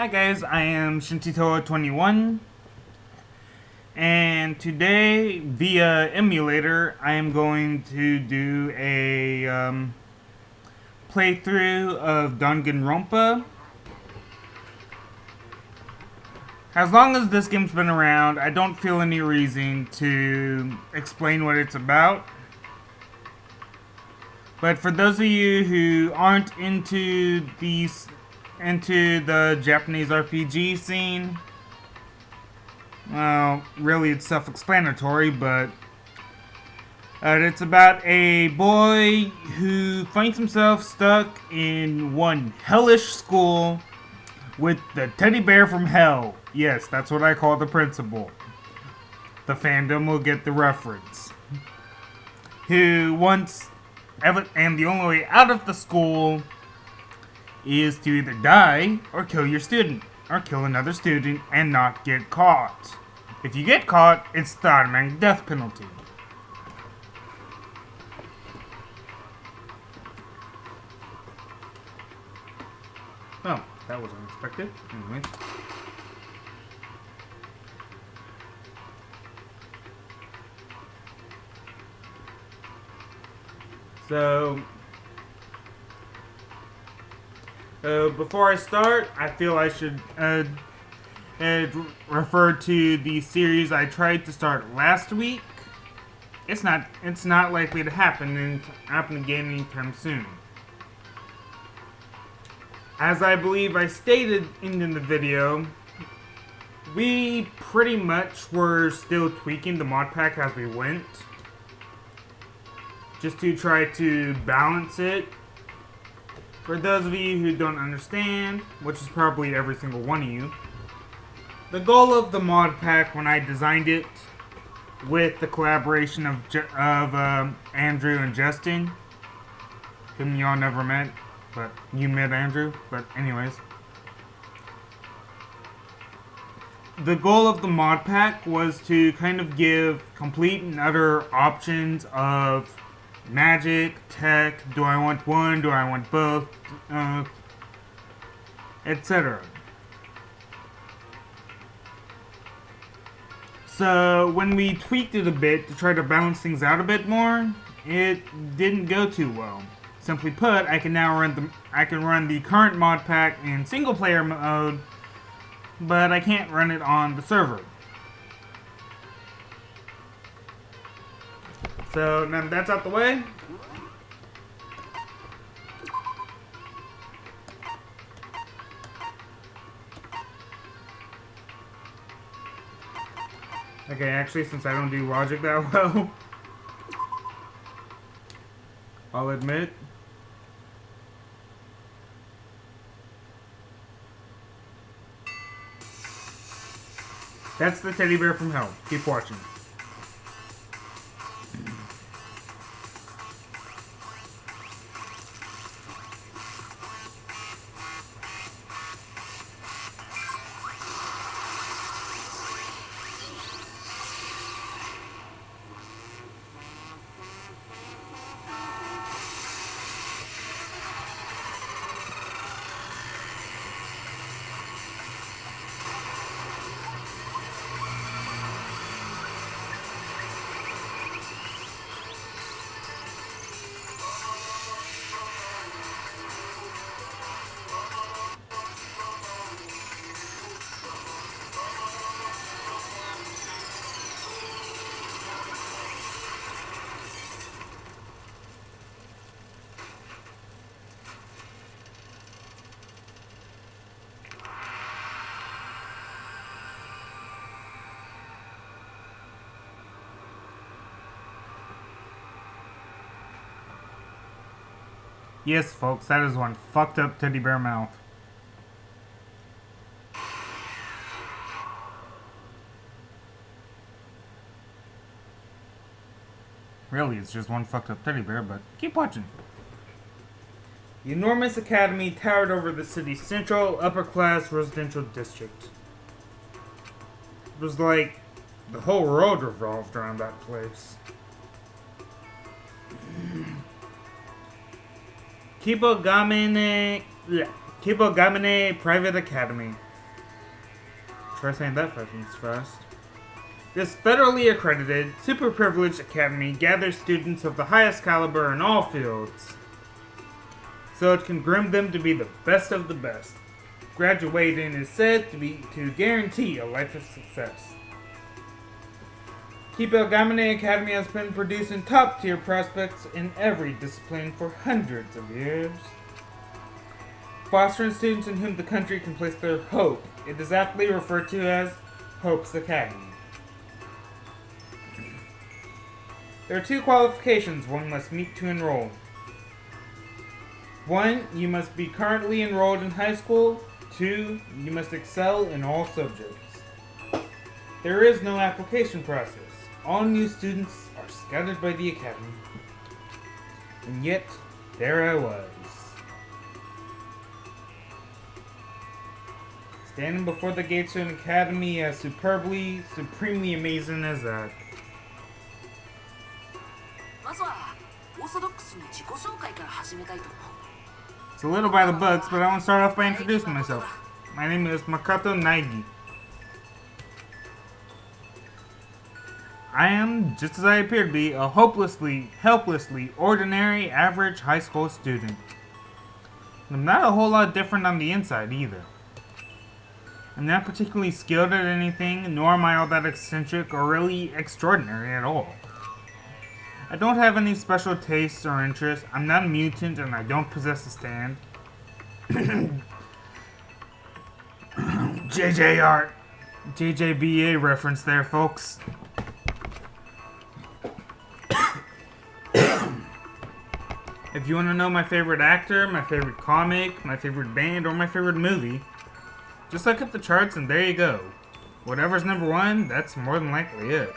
Hi guys, I am Shintitoa21, and today, via emulator, I am going to do a playthrough of DanganRompa. As long as this game's been around, I don't feel any reason to explain what it's about. But for those of you who aren't into the Japanese RPG scene, well, really it's self-explanatory, but it's about a boy who finds himself stuck in one hellish school with the teddy bear from hell. Yes, that's what I call the principal. The fandom will get the reference. Who wants, and the only way out of the school is to either die or kill your student, or kill another student and not get caught. If you get caught, it's the automatic death penalty. Oh, that was unexpected. Anyways. So, before I start, I feel I should refer to the series I tried to start last week. It's not likely to happen again anytime soon. As I believe I stated in the video, we pretty much were still tweaking the mod pack as we went, just to try to balance it. For those of you who don't understand, which is probably every single one of you, the goal of the mod pack when I designed it, with the collaboration of Andrew and Justin, whom y'all never met, but you met Andrew, but anyways. The goal of the mod pack was to kind of give complete and utter options of magic, tech, do I want one, do I want both, etc. So when we tweaked it a bit to try to balance things out a bit more, it didn't go too well. Simply put, I can now run the current mod pack in single player mode, but I can't run it on the server. So now that's out the way. Okay, actually, since I don't do logic that well, I'll admit. That's the teddy bear from hell. Keep watching. Yes, folks, that is one fucked up teddy bear mouth. Really, it's just one fucked up teddy bear, but keep watching. The enormous academy towered over the city's central, upper-class residential district. It was like the whole world revolved around that place. Kibogamine Private Academy. Try saying that 5 minutes fast. This federally accredited, super privileged academy gathers students of the highest caliber in all fields, so it can groom them to be the best of the best. Graduating is said to guarantee a life of success. Gamane Academy has been producing top-tier prospects in every discipline for hundreds of years. Fostering students in whom the country can place their hope, it is aptly referred to as Hope's Academy. There are 2 qualifications one must meet to enroll. 1, you must be currently enrolled in high school. 2, you must excel in all subjects. There is no application process. All new students are scouted by the academy. And yet, there I was. Standing before the gates of an academy as supremely amazing as that. It's a little by the books, but I want to start off by introducing myself. My name is Makoto Naigi. I am, just as I appear to be, a helplessly ordinary, average high school student. I'm not a whole lot different on the inside either. I'm not particularly skilled at anything, nor am I all that eccentric or really extraordinary at all. I don't have any special tastes or interests. I'm not a mutant and I don't possess a stand. JJBA reference there, folks. If you want to know my favorite actor, my favorite comic, my favorite band, or my favorite movie, just look at the charts and there you go. Whatever's number 1, that's more than likely it.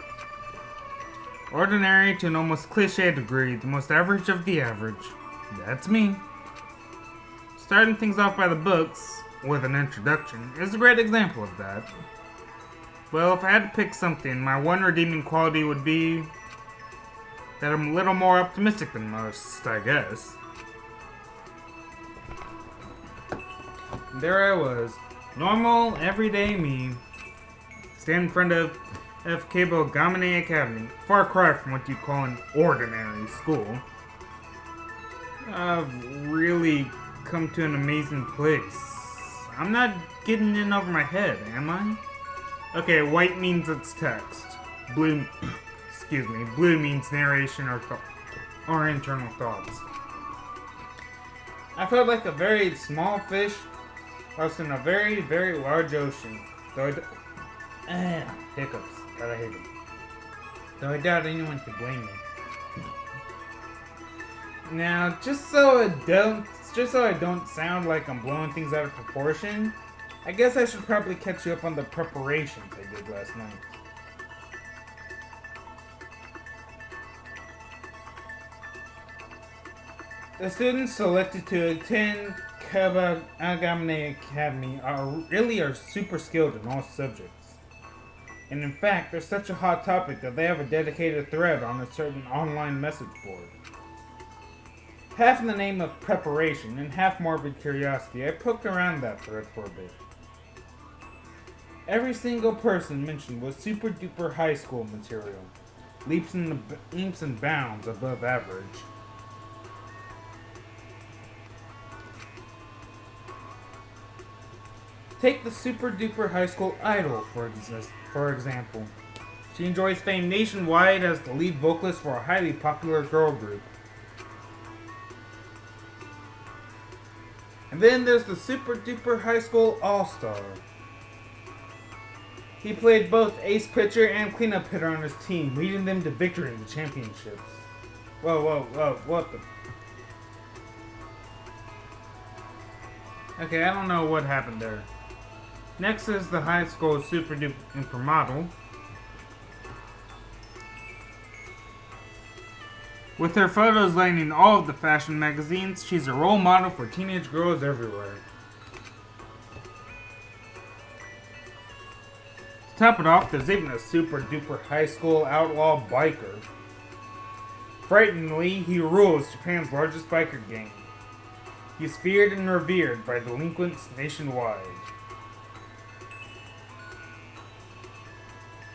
Ordinary to an almost cliche degree, the most average of the average. That's me. Starting things off by the books, with an introduction, is a great example of that. Well, if I had to pick something, my one redeeming quality would be that I'm a little more optimistic than most, I guess. And there I was, normal, everyday me, standing in front of Gamane Academy, far cry from what you call an ordinary school. I've really come to an amazing place. I'm not getting in over my head, am I? Okay, white means it's text. Blue means narration or internal thoughts. I felt like a very small fish whilst in a very, very large ocean. Hiccups. God, I hate them. Though I doubt anyone could blame me. Now, just so I don't sound like I'm blowing things out of proportion, I guess I should probably catch you up on the preparations I did last night. The students selected to attend Gamane Academy are super skilled in all subjects. And in fact, they're such a hot topic that they have a dedicated thread on a certain online message board. Half in the name of preparation and half morbid curiosity, I poked around that thread for a bit. Every single person mentioned was super duper high school material, leaps and bounds above average. Take the super duper high school idol, for example. She enjoys fame nationwide as the lead vocalist for a highly popular girl group. And then there's the super duper high school all-star. He played both ace pitcher and cleanup hitter on his team, leading them to victory in the championships. Whoa, what the... Okay, I don't know what happened there. Next is the high school super duper model. With her photos lining all of the fashion magazines, she's a role model for teenage girls everywhere. To top it off, there's even a super duper high school outlaw biker. Frighteningly, he rules Japan's largest biker gang. He's feared and revered by delinquents nationwide.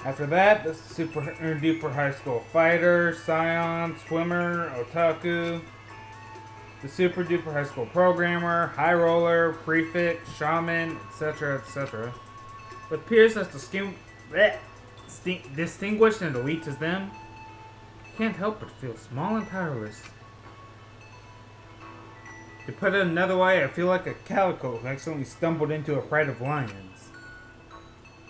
After that, the super duper high school fighter, scion, swimmer, otaku, the super duper high school programmer, high roller, prefect, shaman, etc., etc. With peers as distinguished and elite as them, can't help but feel small and powerless. To put it another way, I feel like a calico who accidentally stumbled into a pride of lions.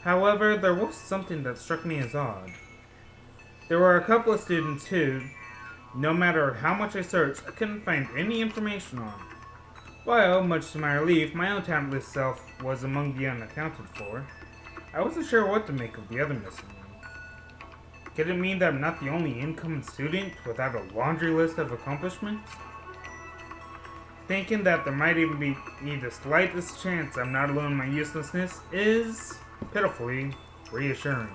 However, there was something that struck me as odd. There were a couple of students who, no matter how much I searched, I couldn't find any information on. While, much to my relief, my own talentless self was among the unaccounted for, I wasn't sure what to make of the other missing one. Could it mean that I'm not the only incoming student without a laundry list of accomplishments? Thinking that there might even be the slightest chance I'm not alone in my uselessness is, pitifully, reassuring.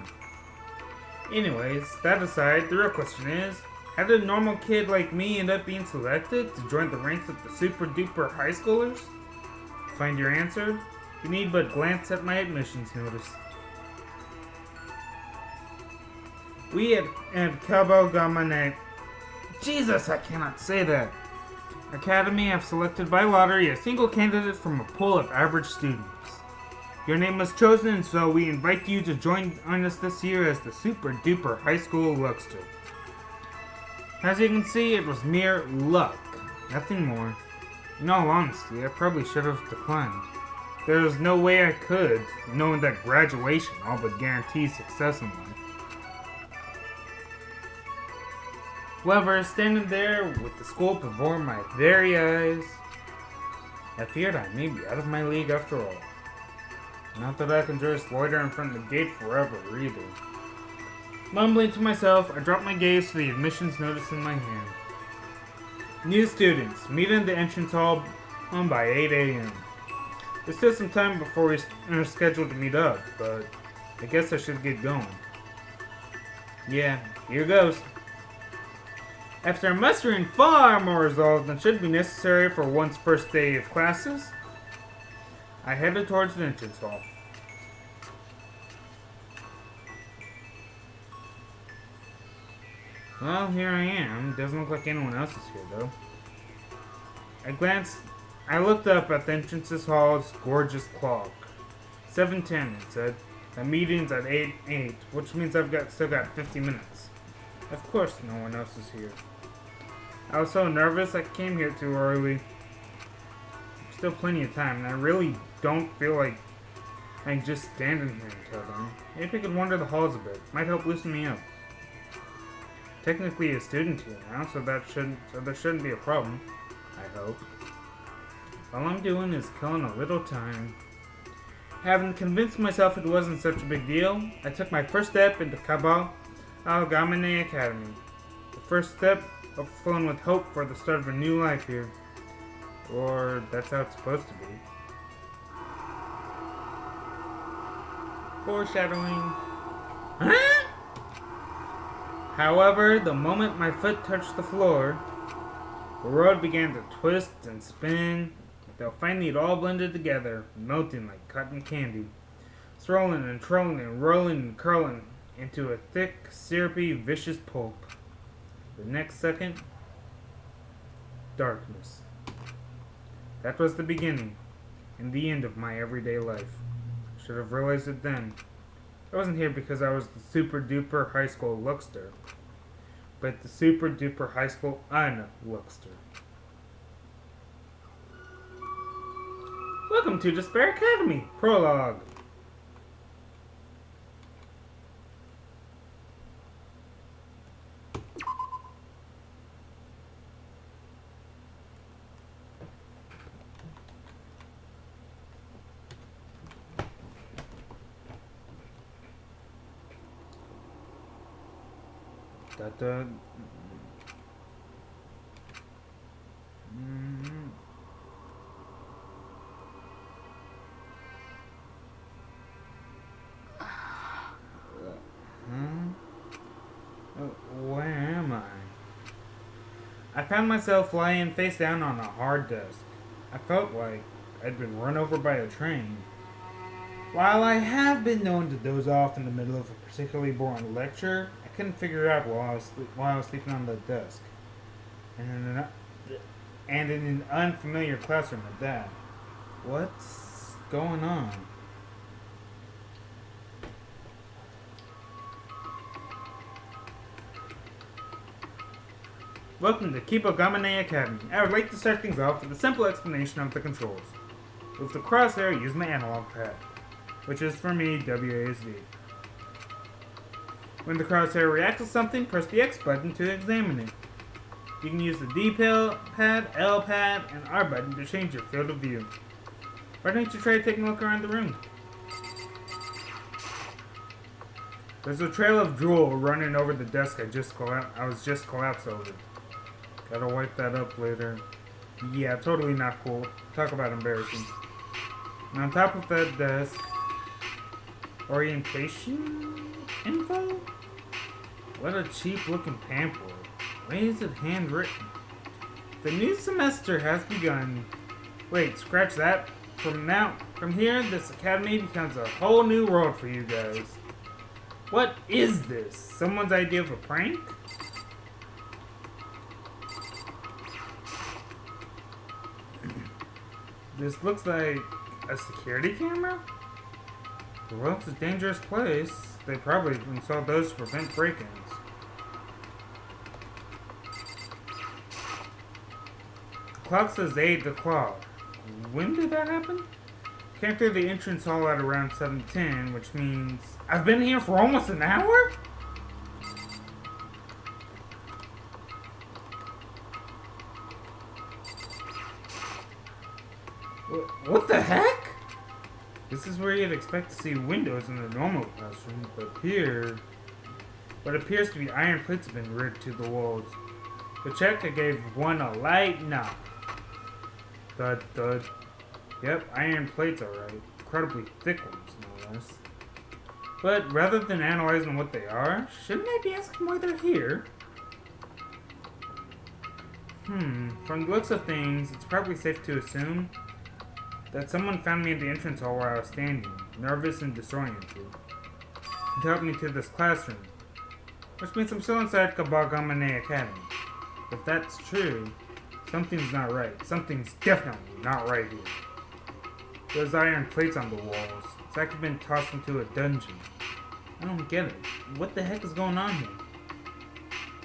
Anyways, that aside, the real question is, how did a normal kid like me end up being selected to join the ranks of the super duper high schoolers? To find your answer, you need but glance at my admissions notice. We at Cabo Gamane. Jesus, I cannot say that. Academy have selected by lottery a single candidate from a pool of average students. Your name was chosen, so we invite you to join us this year as the super duper high school Luxter. As you can see, it was mere luck, nothing more. In all honesty, I probably should have declined. There was no way I could, knowing that graduation all but guarantees success in life. However, standing there with the school before my very eyes, I feared I may be out of my league after all. Not that I can just loiter in front of the gate forever, either. Mumbling to myself, I dropped my gaze to the admissions notice in my hand. New students, meet in the entrance hall by 8 a.m. There's still some time before we are scheduled to meet up, but I guess I should get going. Yeah, here goes. After mustering far more resolve than should be necessary for one's first day of classes, I headed towards the entrance hall. Well, here I am. Doesn't look like anyone else is here, though. I looked up at the entrance's hall's gorgeous clock. 7:10, it said. The meeting's at 8:08, which means I've still got 50 minutes. Of course no one else is here. I was so nervous I came here too early. Still plenty of time, and I really don't feel like I'm just standing here until then. Maybe I could wander the halls a bit. Might help loosen me up. Technically a student here now, so there shouldn't be a problem. I hope. All I'm doing is killing a little time. Having convinced myself it wasn't such a big deal, I took my first step into Kabal Al-Gamane Academy. The first step overflowing with hope for the start of a new life here. Or that's how it's supposed to be. Foreshadowing. Huh? However, the moment my foot touched the floor, the road began to twist and spin until finally it all blended together, melting like cotton candy, swirling and twirling and rolling and curling into a thick, syrupy, vicious pulp. The next second, darkness. That was the beginning and the end of my everyday life. I should have realized it then. I wasn't here because I was the super duper high school Luxter, but the super duper high school un-Luxter. Welcome to Despair Academy, Prologue. That, Where am I? I found myself lying face down on a hard desk. I felt like I'd been run over by a train. While I have been known to doze off in the middle of a particularly boring lecture, I couldn't figure out while I was sleeping on the desk. And in an unfamiliar classroom at that. What's going on? Welcome to Kibogamane Academy. I would like to start things off with a simple explanation of the controls. With the crosshair, use my analog pad, which is for me WASD. When the crosshair reacts to something, press the X button to examine it. You can use the D pad, L pad, and R button to change your field of view. Why don't you try taking a look around the room? There's a trail of drool running over the desk I was just collapsed over. Gotta wipe that up later. Yeah, totally not cool. Talk about embarrassing. And on top of that desk, orientation info? What a cheap looking pamphlet. Why is it handwritten? The new semester has begun. Wait, scratch that. From here, this academy becomes a whole new world for you guys. What is this? Someone's idea of a prank? This looks like a security camera? The world's a dangerous place. They probably installed those to prevent break-ins. The clock says 8 o'clock. When did that happen? Came through the entrance hall at around 7:10, which means I've been here for almost an hour? What the heck? This is where you'd expect to see windows in a normal classroom, but here, what appears to be iron plates have been rigged to the walls. To check, I gave one a light knock. Thud, thud. Yep, iron plates alright. Incredibly thick ones, no less. But rather than analyzing what they are, shouldn't I be asking why they're here? From the looks of things, it's probably safe to assume that someone found me at the entrance hall where I was standing, nervous and disoriented, and helped me to this classroom, which means I'm still inside Kabagamane Academy. If that's true, something's not right. Something's definitely not right here. There's iron plates on the walls. It's like I've been tossed into a dungeon. I don't get it. What the heck is going on here?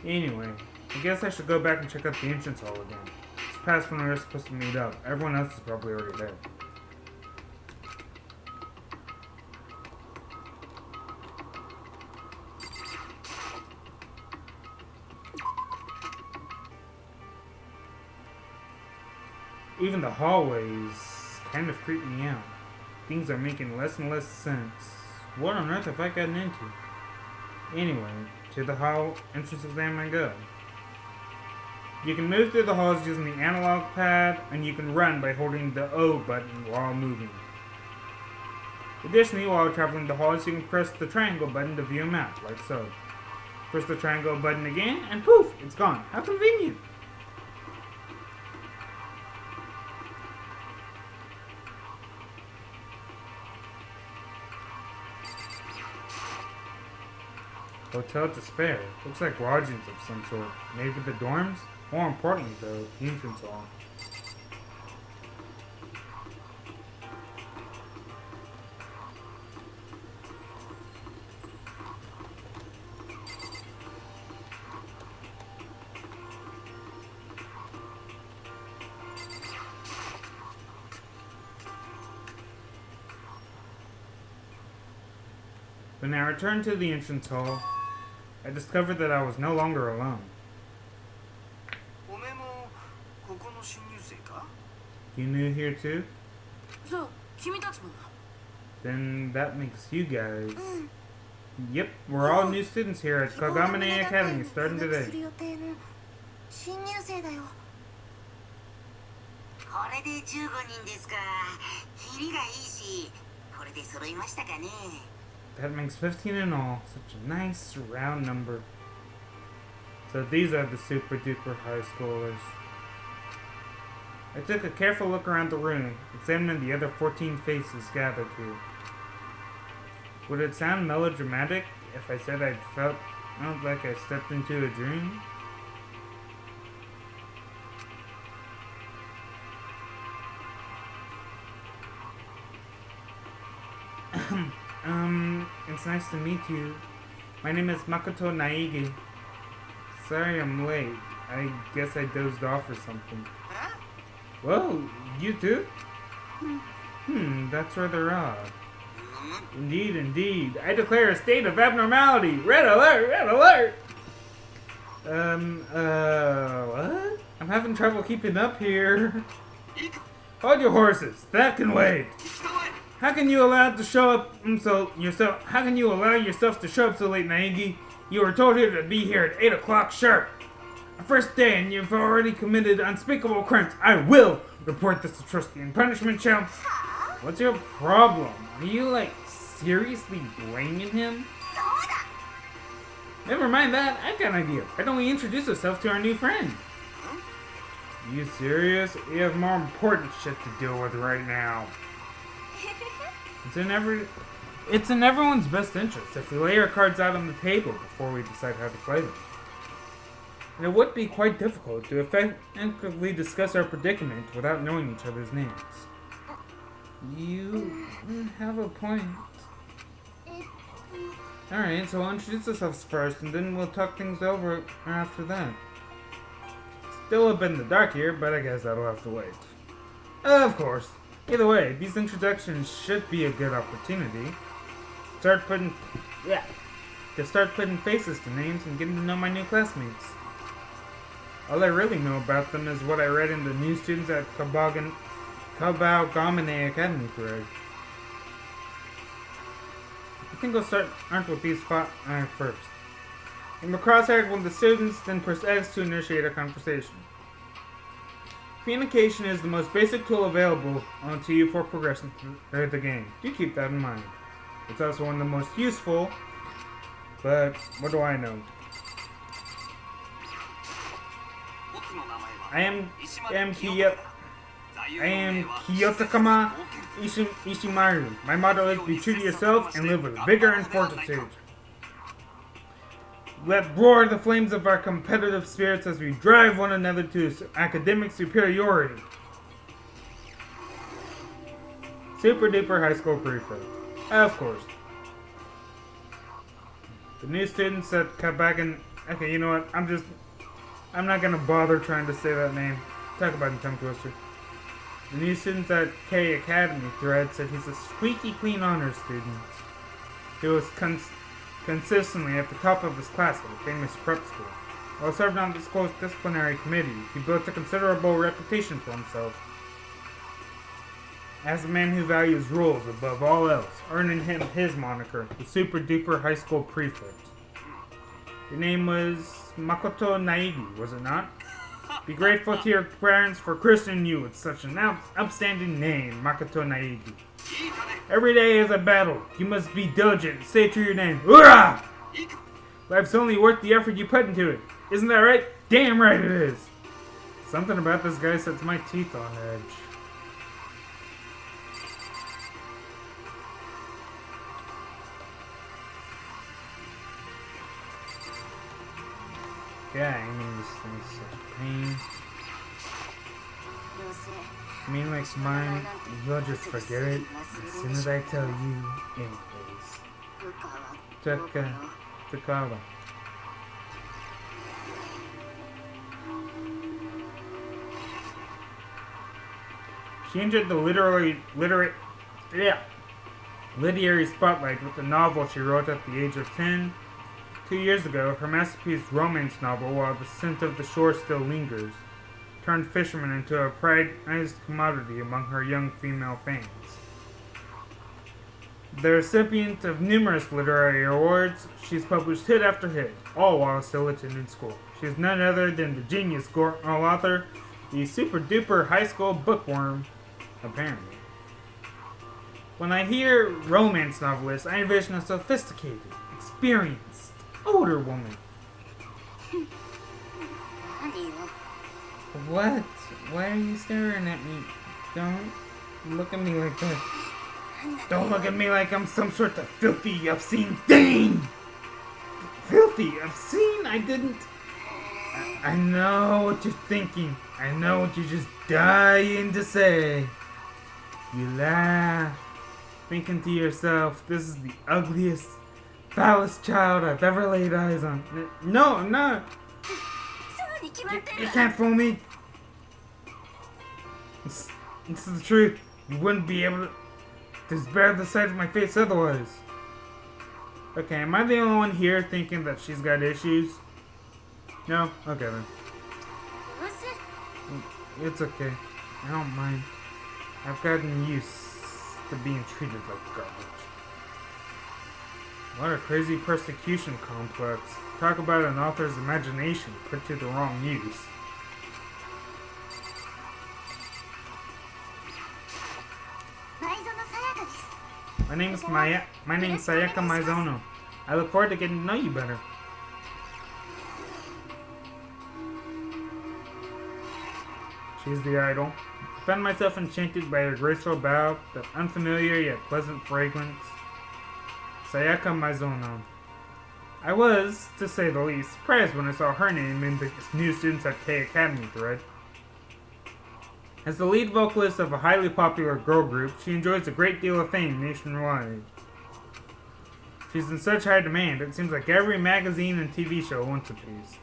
Anyway, I guess I should go back and check out the entrance hall again. It's past when we were supposed to meet up. Everyone else is probably already there. Even the hallways kind of creep me out. Things are making less and less sense. What on earth have I gotten into? Anyway, to the hall entrance exam I go. You can move through the halls using the analog pad, and you can run by holding the O button while moving. Additionally, while traveling the halls, you can press the triangle button to view a map, like so. Press the triangle button again, and poof, it's gone. How convenient! Hotel Despair. Looks like lodgings of some sort. Maybe the dorms? More importantly, though, the entrance hall. When I returned to the entrance hall, I discovered that I was no longer alone. You new here too? Then that makes you guys. Yep, we're all new students here at Kagamane Academy starting today. That makes 15 in all. Such a nice round number. So these are the super duper high schoolers. I took a careful look around the room, examining the other 14 faces gathered here. Would it sound melodramatic if I said I felt like I stepped into a dream? It's nice to meet you. My name is Makoto Naegi. Sorry I'm late. I guess I dozed off or something. Whoa, you too? That's rather odd. Indeed, indeed. I declare a state of abnormality. Red alert, red alert! What? I'm having trouble keeping up here. Hold your horses. That can wait. How can you allow to show up How can you allow yourself to show up so late, Naegi? You were told here to be here at 8 o'clock sharp. Our first day, and you've already committed unspeakable crimes. I will report this to Trusty and punishment shall. What's your problem? Are you, seriously blaming him? Never mind that. I've got an idea. Why don't we introduce ourselves to our new friend? Are you serious? We have more important shit to deal with right now. It's in everyone's best interest if we lay our cards out on the table before we decide how to play them. And it would be quite difficult to effectively discuss our predicament without knowing each other's names. You have a point. Alright, so we'll introduce ourselves first, and then we'll talk things over after that. Still a bit in the dark here, but I guess that'll have to wait. Of course. Either way, these introductions should be a good opportunity. To start putting faces to names and getting to know my new classmates. All I really know about them is what I read in the new students at Kabagamane Academy thread. I think I'll start with these first. Aim across at one of the students, then press X to initiate a conversation. Communication is the most basic tool available to you for progressing through the game. Do keep that in mind. It's also one of the most useful, but what do I know? I am Kiyotakama Ishimaru. My motto is be true to yourself and live with vigor and fortitude. Let roar the flames of our competitive spirits as we drive one another to academic superiority. Super duper high school prefect. Of course. The new students at Kabagan. Okay, you know what? I'm not gonna bother trying to say that name. Talk about it in tongue twister. The new students at K Academy thread said he's a squeaky clean honors student. He was consistently at the top of his class at a famous prep school. While serving on the school's disciplinary committee, he built a considerable reputation for himself as a man who values rules above all else, earning him his moniker, the super duper high school prefect. Your name was Makoto Naegi, was it not? Be grateful to your parents for christening you with such an outstanding name, Makoto Naegi. Every day is a battle. You must be diligent and stay true to your name. Hoorah! Life's only worth the effort you put into it. Isn't that right? Damn right it is. Something about this guy sets my teeth on edge. Gang, this thing's such a pain. I mean, like mine, you'll just forget it as soon as I tell you anyways. Takawa. She entered the literary spotlight with the novel she wrote at the age of 10. 2 years ago, her masterpiece romance novel, While the Scent of the Shore Still Lingers, turned fishermen into a prized commodity among her young female fans. The recipient of numerous literary awards, she's published hit after hit, all while still attending school. She is none other than the genius author, the super duper high school bookworm, apparently. When I hear romance novelist, I envision a sophisticated, experienced, older woman. What? Why are you staring at me? Don't look at me like that. Don't look at me like I'm some sort of filthy, obscene thing! Filthy, obscene? I didn't... I know what you're thinking. I know what you're just dying to say. You laugh, thinking to yourself, this is the ugliest, foulest child I've ever laid eyes on. No, I'm not. You can't fool me. This is the truth. You wouldn't be able to bear the sight of my face otherwise. Okay, am I the only one here thinking that she's got issues? No? Okay then. It's okay. I don't mind. I've gotten used to being treated like garbage. What a crazy persecution complex. Talk about an author's imagination put to the wrong use. My name's Sayaka Maizono. I look forward to getting to know you better. She's the idol. I found myself enchanted by her graceful bow, that unfamiliar yet pleasant fragrance. Sayaka Maizono. I was, to say the least, surprised when I saw her name in the New Students at K Academy thread. As the lead vocalist of a highly popular girl group, she enjoys a great deal of fame nationwide. She's in such high demand, it seems like every magazine and TV show wants a piece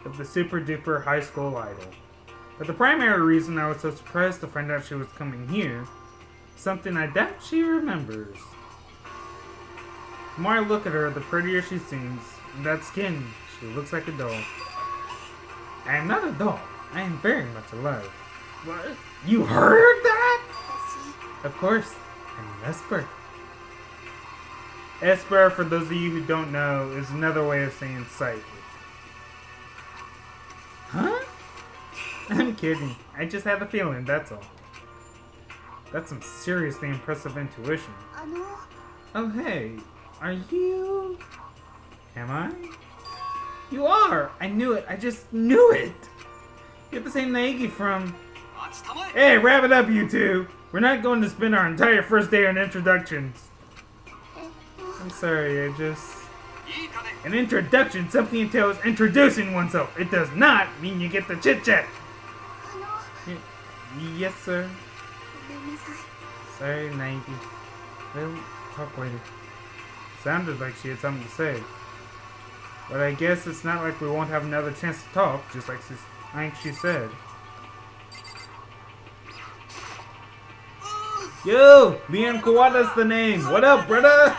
of the super duper high school idol. But the primary reason I was so surprised to find out she was coming here is something I doubt she remembers. The more I look at her, the prettier she seems. And that skin, she looks like a doll. I am not a doll. I am very much alive. What? You heard that? Of course, I'm Esper. Esper, for those of you who don't know, is another way of saying psychic. Huh? I'm kidding. I just had a feeling, that's all. That's some seriously impressive intuition. Oh hey, are you... Am I? You are! I knew it, I just knew it! You're the same Naegi from... Hey, wrap it up, you two! We're not going to spend our entire first day on introductions. I'm sorry, I just... An introduction simply entails introducing oneself. It does not mean you get the chit-chat. Yes, sir. Sorry, Naegi. We'll talk later. Sounded like she had something to say. But I guess it's not like we won't have another chance to talk, just like she said. Yo! Leon Kawada's the name! What up, brother?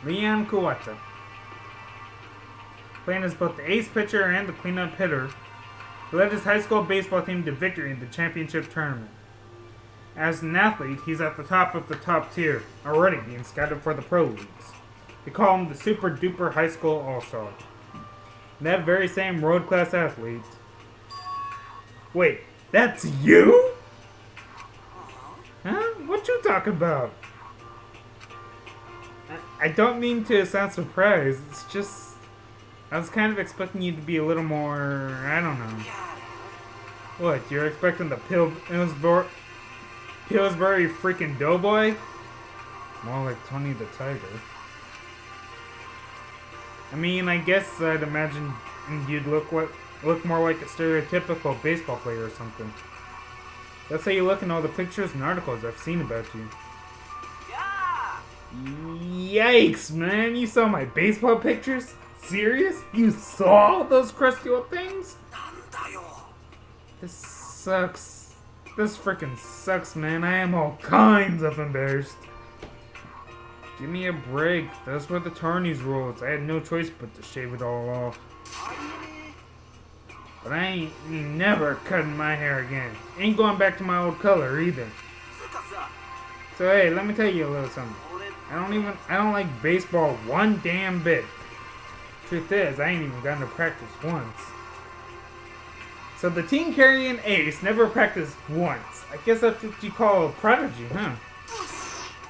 Leon Kawata. Playing as both the ace pitcher and the cleanup hitter, he led his high school baseball team to victory in the championship tournament. As an athlete, he's at the top of the top tier, already being scouted for the pro leagues. They call him the Super Duper High School All-Star. That very same world-class athlete... Wait, that's you? Huh? What you talking about? I don't mean to sound surprised, it's just... I was kind of expecting you to be a little more... I don't know. What, you're expecting the Pillsbury freaking doughboy? More like Tony the Tiger. I mean, I guess I'd imagine you'd look more like a stereotypical baseball player or something. That's how you look in all the pictures and articles I've seen about you. Yikes, man! You saw my baseball pictures? Serious? You saw those crusty old things? This sucks. This freaking sucks, man. I am all kinds of embarrassed. Give me a break. Those were the tourney's rules. I had no choice but to shave it all off. But I ain't never cutting my hair again. Ain't going back to my old color either. So hey, let me tell you a little something. I don't like baseball one damn bit. Truth is, I ain't even gotten to practice once. So the team carrying ace never practiced once. I guess that's what you call a prodigy, huh?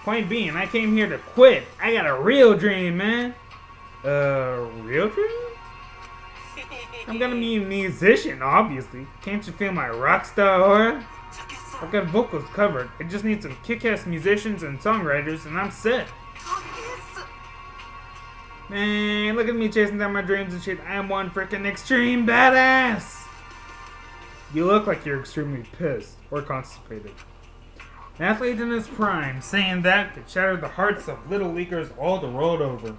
Point being, I came here to quit. I got a real dream, man. Real dream? I'm gonna be a musician, obviously. Can't you feel my rock star aura? I've got vocals covered. I just need some kick-ass musicians and songwriters, and I'm set. Man, look at me chasing down my dreams and shit. I am one freaking extreme badass. You look like you're extremely pissed or constipated. An athlete in his prime, saying that could shatter the hearts of little leaguers all the world over.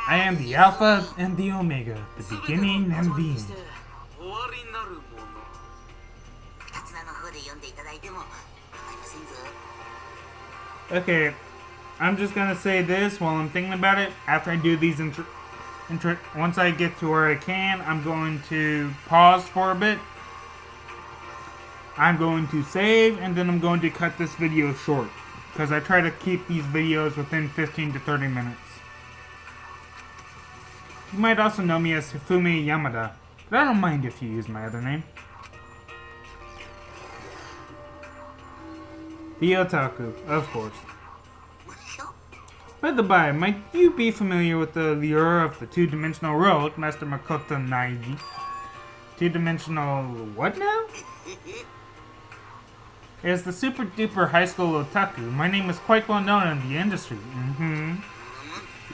I am the Alpha and the Omega, the beginning and the end. Okay, I'm just gonna say this while I'm thinking about it. After I do these once I get to where I can, I'm going to pause for a bit. I'm going to save, and then I'm going to cut this video short, because I try to keep these videos within 15 to 30 minutes. You might also know me as Hifumi Yamada, but I don't mind if you use my other name. The Otaku, of course. By the by, might you be familiar with the lure of the two-dimensional world, Master Makoto Naegi? Two-dimensional what now? As the super-duper high school otaku, my name is quite well known in the industry.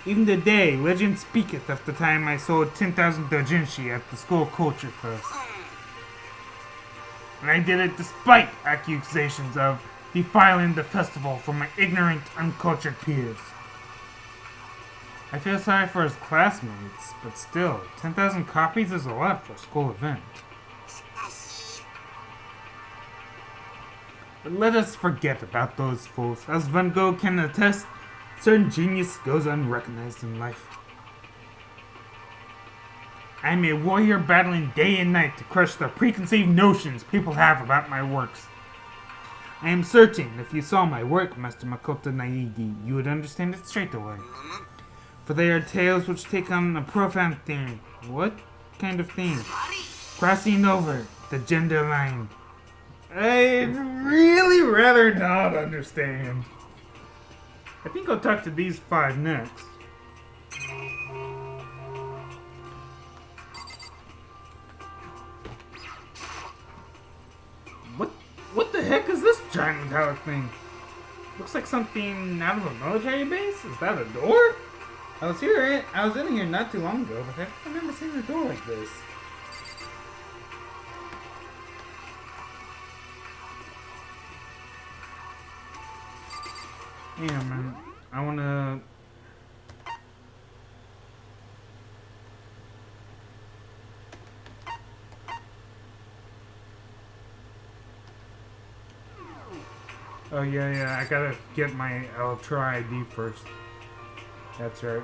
Even today, legend speaketh of the time I sold 10,000 doujinshi at the school culture fest. And I did it despite accusations of defiling the festival for my ignorant, uncultured peers. I feel sorry for his classmates, but still, 10,000 copies is a lot for a school event. But let us forget about those fools. As Van Gogh can attest, certain genius goes unrecognized in life. I am a warrior battling day and night to crush the preconceived notions people have about my works. I am certain if you saw my work, Master Makoto Naegi, you would understand it straight away. For they are tales which take on a profound theme. What kind of theme? Crossing over the gender line. I'd really rather not understand. I think I'll talk to these 5 next. What the heck is this giant metallic thing? Looks like something out of a military base? Is that a door? I was in here not too long ago, but I've never seen a door like this. Yeah, man. I wanna... Oh, yeah, I gotta get my Ultra ID first. That's right.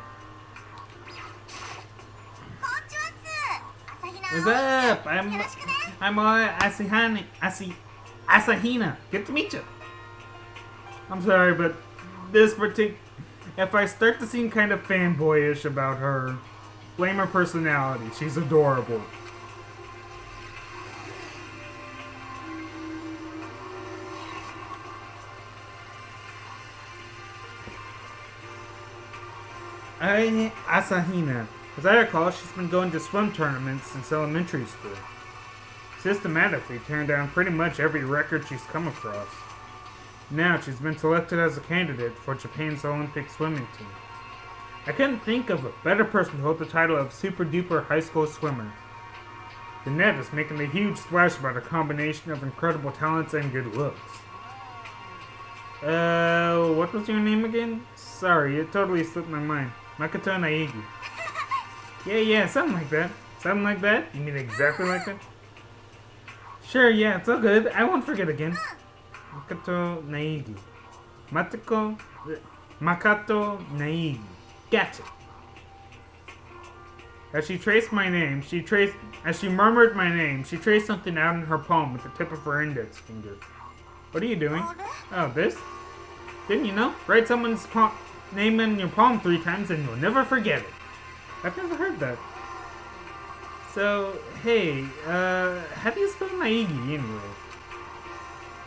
What's up? I'm Asahina. Good to meet you. I'm sorry, but this if I start to seem kind of fanboyish about her, blame her personality. She's adorable. Asahina. As I recall, she's been going to swim tournaments since elementary school. Systematically turned down pretty much every record she's come across. Now she's been selected as a candidate for Japan's Olympic swimming team. I couldn't think of a better person to hold the title of super duper high school swimmer. The net is making a huge splash about a combination of incredible talents and good looks. What was your name again? Sorry, it totally slipped my mind. Makoto Naegi. Yeah, something like that. Something like that? You mean exactly like that? Sure, yeah, it's all good. I won't forget again. Makoto Naegi. Makoto Naegi. Gotcha. As she traced my name, as she murmured my name, she traced something out in her palm with the tip of her index finger. What are you doing? Oh, this? Didn't you know? Write someone's name in your palm 3 times and you'll never forget it. I've never heard that. So, hey, how do you spell Naegi anyway?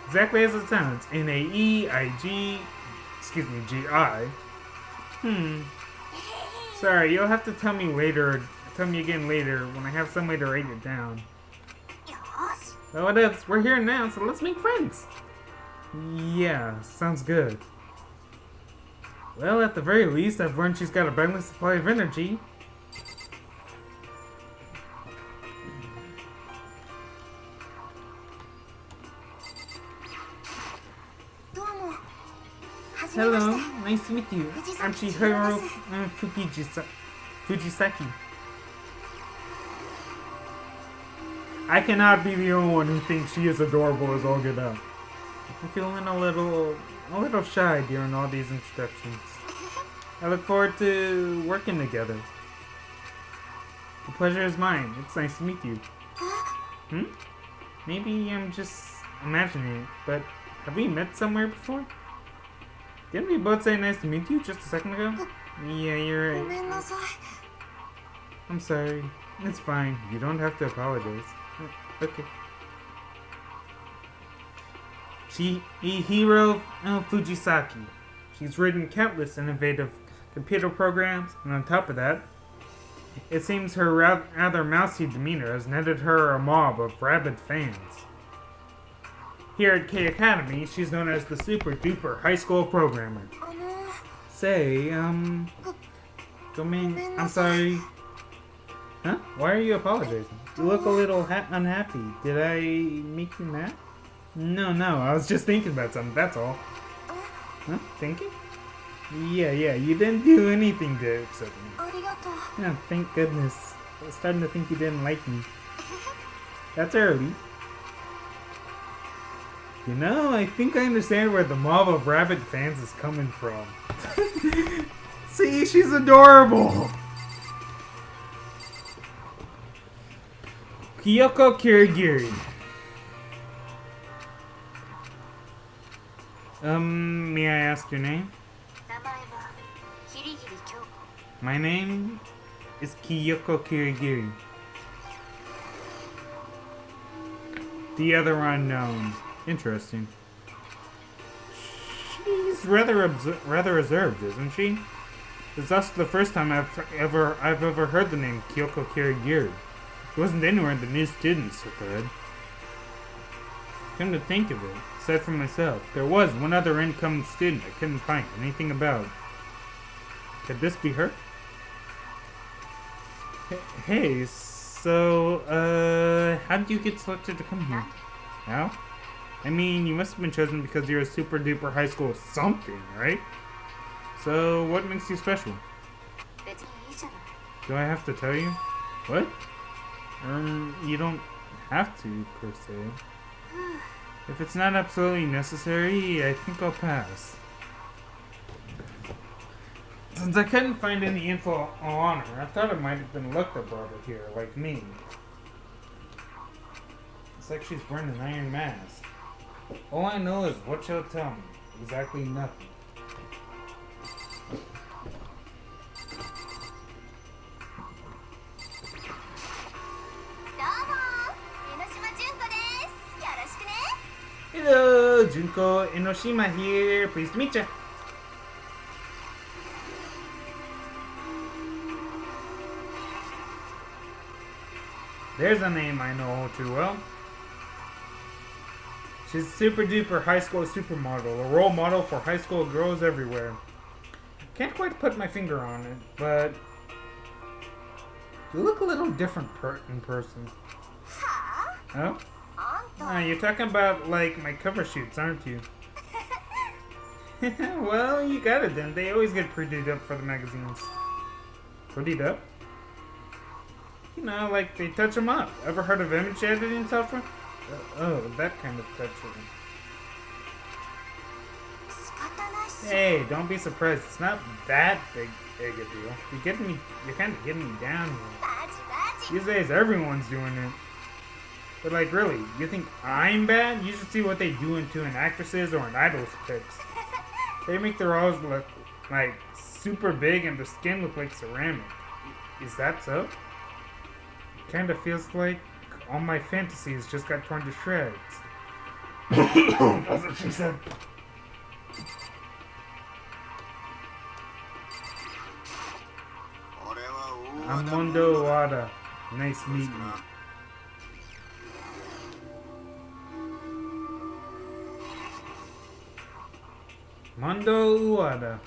Exactly as it sounds. N-A-E-I-G... Excuse me, G-I. Sorry, you'll have to tell me later. Tell me again later when I have some way to write it down. Oh, what else? We're here now, so let's make friends. Yeah, sounds good. Well, at the very least, I've learned she's got a boundless supply of energy. Hello, nice to meet you. I'm Chihiro Fujisaki. I cannot be the only one who thinks she is adorable as all get out. I'm feeling a little shy during all these introductions. I look forward to working together. The pleasure is mine. It's nice to meet you. Maybe I'm just imagining it, but have we met somewhere before? Didn't we both say nice to meet you just a second ago? Yeah, you're right. I'm sorry. It's fine. You don't have to apologize. Okay. Chihiro Fujisaki. She's written countless innovative computer programs, and on top of that, it seems her rather mousy demeanor has netted her a mob of rabid fans. Here at K Academy, she's known as the super duper high school programmer. Say, I'm sorry. Huh? Why are you apologizing? You look a little unhappy. Did I make you mad? No, I was just thinking about something, that's all. Huh? Thinking? Yeah, you didn't do anything to upset me. Yeah, thank goodness. I was starting to think you didn't like me. That's early. You know, I think I understand where the mob of rabid fans is coming from. See, she's adorable! Kyoko Kirigiri. May I ask your name? My name is Kyoko Kirigiri. The other unknown. Interesting. She's rather reserved, isn't she? It's also the first time I've ever heard the name Kyoko Kirigiri. It wasn't anywhere in the new students thread. Come to think of it, aside from myself, there was one other incoming student I couldn't find anything about. Could this be her? Hey, so, how did you get selected to come here? How? I mean, you must have been chosen because you're a super duper high school something, right? So, what makes you special? Do I have to tell you? What? You don't have to, per se. If it's not absolutely necessary, I think I'll pass. Since I couldn't find any info on her, I thought it might have been luck that brought her here, like me. It's like she's wearing an iron mask. All I know is what she'll tell me. Exactly nothing. Hello, Junko Enoshima here. Pleased to meet you. There's a name I know too well. She's a super duper high school supermodel, a role model for high school girls everywhere. Can't quite put my finger on it, but you look a little different in person. Oh? You're talking about, like, my cover shoots, aren't you? Well, you got it then. They always get prettied up for the magazines. Prettied up? You know, like, they touch them up. Ever heard of image editing software? Oh, that kind of touching. Hey, don't be surprised. It's not that big a deal. You're kind of getting me down here. These days, everyone's doing it. But, like, really, you think I'm bad? You should see what they do into an actress's or an idol's pics. They make their eyes look, like, super big and the skin look like ceramic. Is that so? Kind of feels like all my fantasies just got torn to shreds. That's what she said. I'm Mondo Wada. Nice meeting you. Mondo Ueda.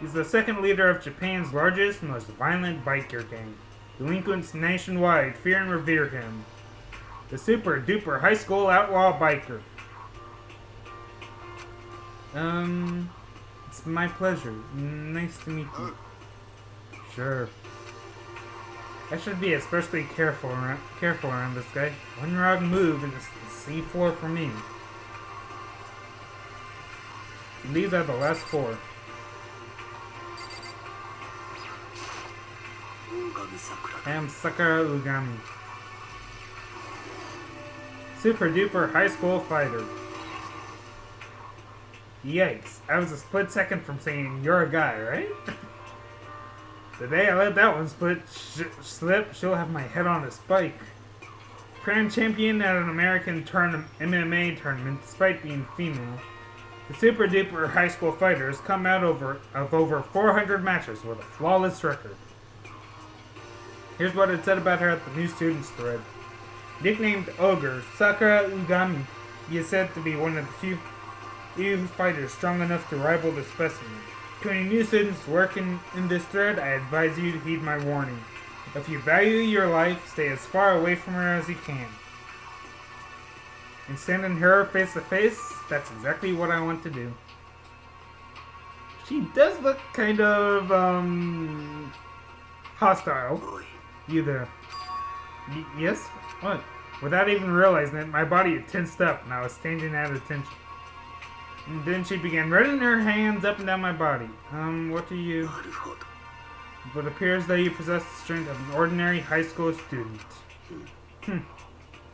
He's the second leader of Japan's largest, most violent biker gang. Delinquents nationwide fear and revere him. The super duper high school outlaw biker. It's my pleasure. Nice to meet you. Sure. I should be especially careful around this guy. One wrong move and it's the C4 for me. And these are the last 4. I am Sakura Ugami. Super duper high school fighter. Yikes, I was a split second from saying you're a guy, right? The day I let that one slip, she'll have my head on a spike. Crown champion at an American MMA tournament despite being female. The super duper high school fighters come out of over 400 matches with a flawless record. Here's what it said about her at the new students thread. Nicknamed Ogre, Sakura Ugami is said to be one of the few fighters strong enough to rival the specimen. To any new students working in this thread, I advise you to heed my warning. If you value your life, stay as far away from her as you can. And standing her face to face, that's exactly what I want to do. She does look kind of, hostile. You there? Yes? What? Without even realizing it, my body had tensed up and I was standing at attention. And then she began running her hands up and down my body. What do you... It appears that you possess the strength of an ordinary high school student.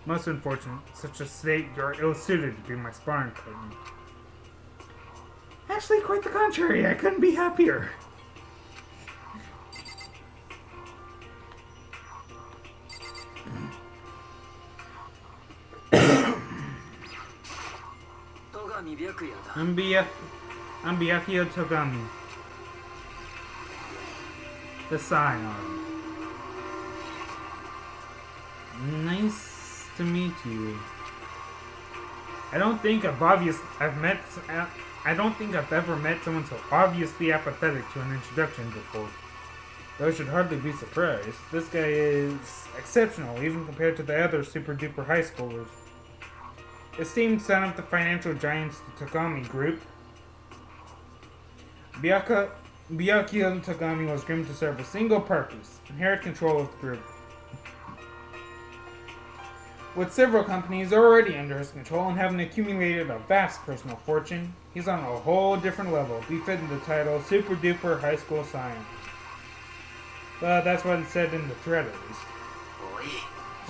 Most unfortunate. Such a state, you're ill-suited to be my sparring partner. Actually, quite the contrary. I couldn't be happier. I'm Byakuya Togami. The Scion. Nice to meet you. I don't think I've ever met someone so obviously apathetic to an introduction before. Though I should hardly be surprised. This guy is exceptional, even compared to the other super duper high schoolers. Esteemed son of the financial giants, the Togami Group, Byakuya Togami was groomed to serve a single purpose: inherit control of the group. With several companies already under his control and having accumulated a vast personal fortune, he's on a whole different level, befitting the title Super Duper High School Scion. But that's what it said in the thread at least.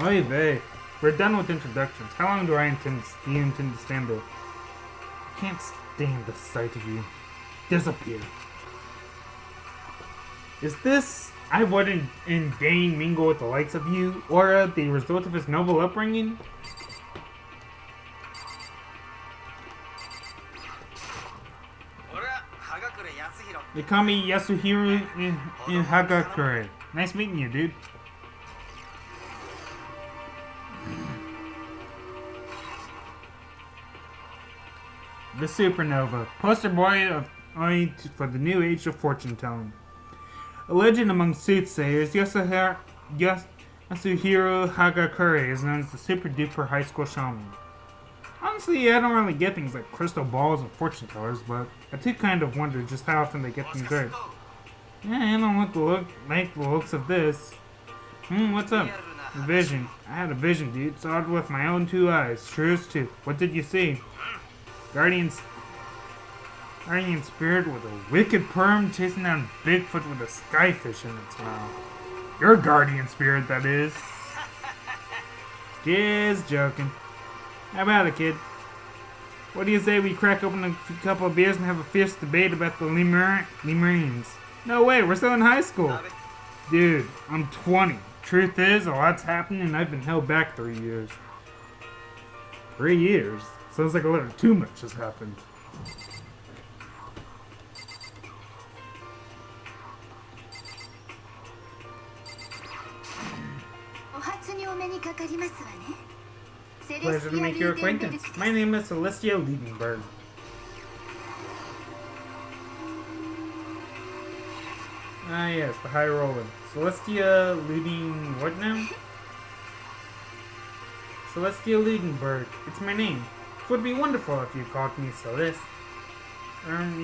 Oy vey. We're done with introductions. How long do you intend to stand there? I can't stand the sight of you. Disappear. Is this I wouldn't in vain mingle with the likes of you, or the result of his noble upbringing? They call me Yasuhiro Hagakure. Nice meeting you, dude. The Supernova, poster boy for the new age of fortune telling. A legend among soothsayers, Yasuhiro Hagakure is known as the super duper high school shaman. Honestly, I don't really get things like crystal balls and fortune tellers, but I do kind of wonder just how often they get things right. Yeah, I don't like the looks of this. What's up? Vision. I had a vision, dude. Saw it with my own 2 eyes. True as tooth. What did you see? Guardian spirit with a wicked perm chasing down Bigfoot with a skyfish in its mouth. Your guardian spirit, that is. Just joking. How about it, kid? What do you say we crack open a couple of beers and have a fierce debate about the Lemurians? No way, we're still in high school. Dude, I'm 20. Truth is, a lot's happened and I've been held back 3 years. 3 years? Sounds like a little too much has happened. Pleasure to make your acquaintance. My name is Celestia Liebenberg. Ah yes, the high roller. Celestia Lieben... what now? Celestia Liebenberg. It's my name. It would be wonderful if you called me Celeste.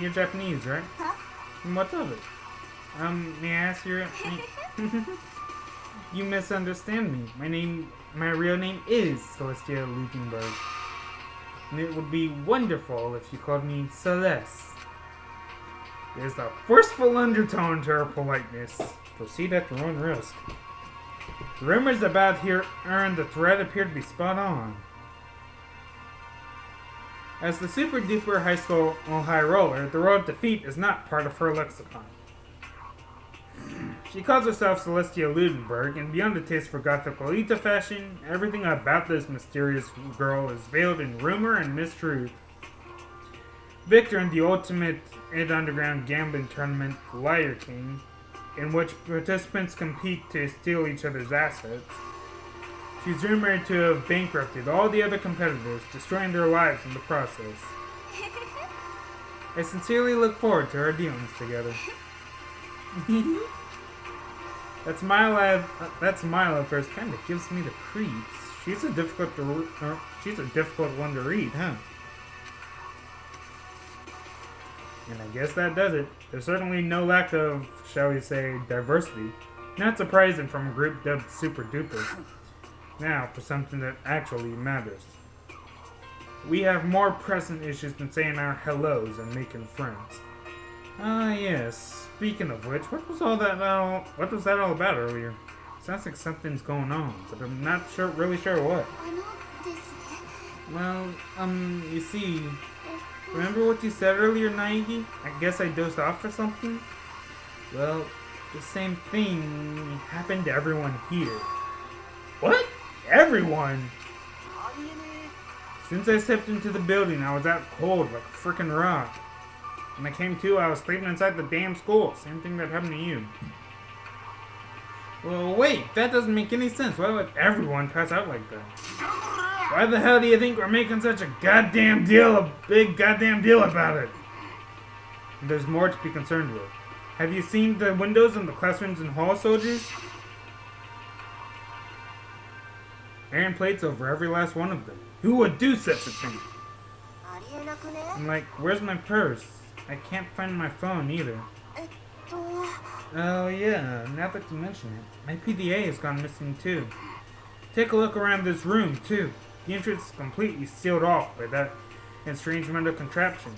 You're Japanese, right? Huh? And what of it? May I ask your... You misunderstand me. My real name is Celestia Liebenberg. And it would be wonderful if you called me Celeste. There's a forceful undertone to her politeness. Proceed at your own risk. The rumors about her and the threat appear to be spot on. As the super duper high school high roller, the road to defeat is not part of her lexicon. She calls herself Celestia Ludenberg, and beyond a taste for gothic Lolita fashion, everything about this mysterious girl is veiled in rumor and mistruth. Victor in the ultimate underground gambling tournament, Liar King, in which participants compete to steal each other's assets, she's rumored to have bankrupted all the other competitors, destroying their lives in the process. I sincerely look forward to our dealings together. That smile of hers kind of gives me the creeps. She's a difficult one to read, huh? And I guess that does it. There's certainly no lack of, shall we say, diversity. Not surprising from a group dubbed Super Duper. Now, for something that actually matters. We have more pressing issues than saying our hellos and making friends. Ah, yes. Speaking of which, what was that all about earlier? Sounds like something's going on, but I'm not really sure what. Well, you see, remember what you said earlier, Naegi? I guess I dozed off or something? Well, the same thing happened to everyone here. What? Everyone? Since I stepped into the building, I was out cold like a freaking rock. When I came to, I was sleeping inside the damn school. Same thing that happened to you. Well, wait, that doesn't make any sense. Why would everyone pass out like that? Why the hell do you think we're making such a big goddamn deal about it? And there's more to be concerned with. Have you seen the windows in the classrooms and hall, soldiers? Iron plates over every last one of them. Who would do such a thing? I'm like, where's my purse? I can't find my phone either. Oh yeah, now that you mention it, my PDA has gone missing too. Take a look around this room too. The entrance is completely sealed off by that and strange metal contraption.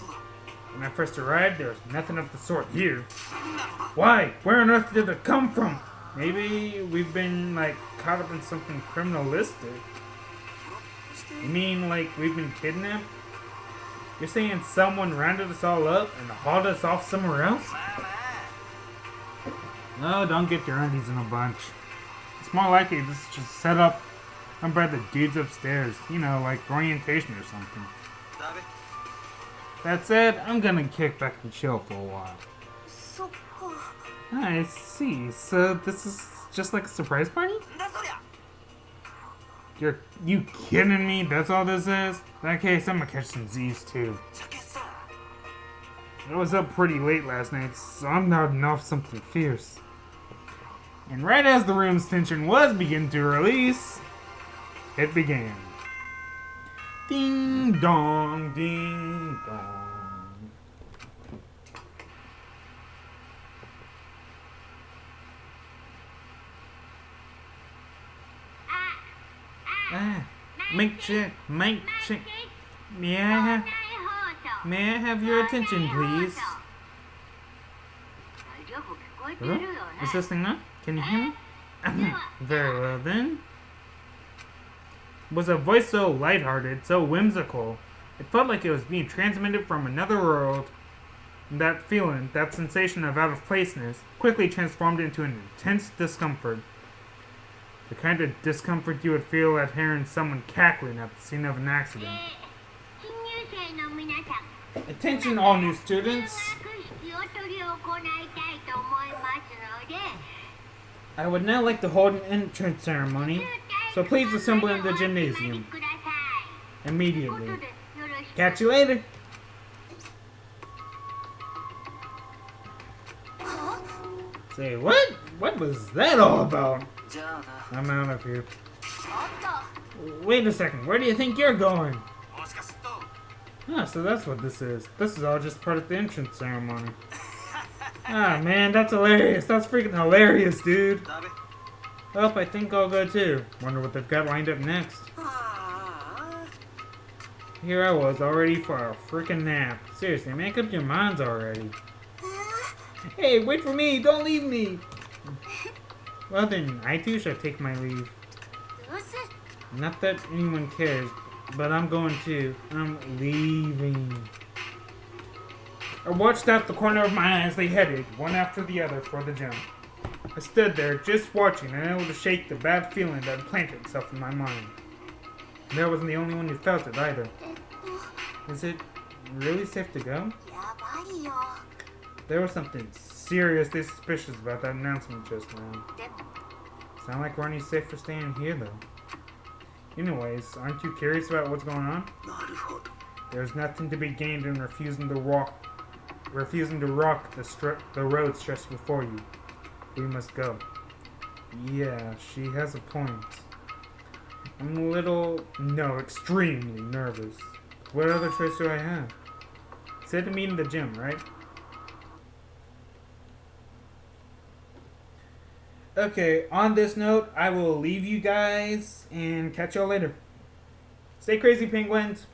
When I first arrived, there was nothing of the sort here. Why? Where on earth did it come from? Maybe we've been, caught up in something criminalistic. You mean, we've been kidnapped? You're saying someone rounded us all up and hauled us off somewhere else? No, don't get your undies in a bunch. It's more likely this is just set up by the dudes upstairs. You know, like orientation or something. That said, I'm gonna kick back and chill for a while. I see. So this is just like a surprise party? You kidding me? That's all this is? In that case, I'm gonna catch some Z's too. I was up pretty late last night, so I'm nodding off something fierce. And right as the room's tension was beginning to release, it began. Ding dong, ding dong. Mic check. May I have your attention, please? Hello? Is this thing on? Can you hear me? Very well then. Was a voice so lighthearted, so whimsical. It felt like it was being transmitted from another world. And that feeling, that sensation of out-of-placeness, quickly transformed into an intense discomfort. The kind of discomfort you would feel at hearing someone cackling at the scene of an accident. Attention all new students. I would now like to hold an entrance ceremony. So please assemble in the gymnasium. Immediately. Catch you later. Say, what? What was that all about? I'm out of here. Wait a second, where do you think you're going? Ah, so that's what this is. This is all just part of the entrance ceremony. Ah, man, that's hilarious. That's freaking hilarious, dude. Well, I think I'll go too. Wonder what they've got lined up next. Here I was, all ready for a freaking nap. Seriously, make up your minds already. Hey, wait for me! Don't leave me! Well then, I too shall take my leave. Not that anyone cares, but I'm going too. I'm leaving. I watched out the corner of my eye as they headed, one after the other, for the gym. I stood there, just watching, unable to shake the bad feeling that had planted itself in my mind. And I wasn't the only one who felt it either. Is it really safe to go? There was something seriously suspicious about that announcement just now. Sound like we're only safe for staying here, though. Anyways, aren't you curious about what's going on? There's nothing to be gained in refusing to rock the road stretched before you. We must go. Yeah, she has a point. I'm extremely nervous. What other choice do I have? Said to meet in the gym, right? Okay, on this note, I will leave you guys and catch y'all later. Stay crazy, penguins!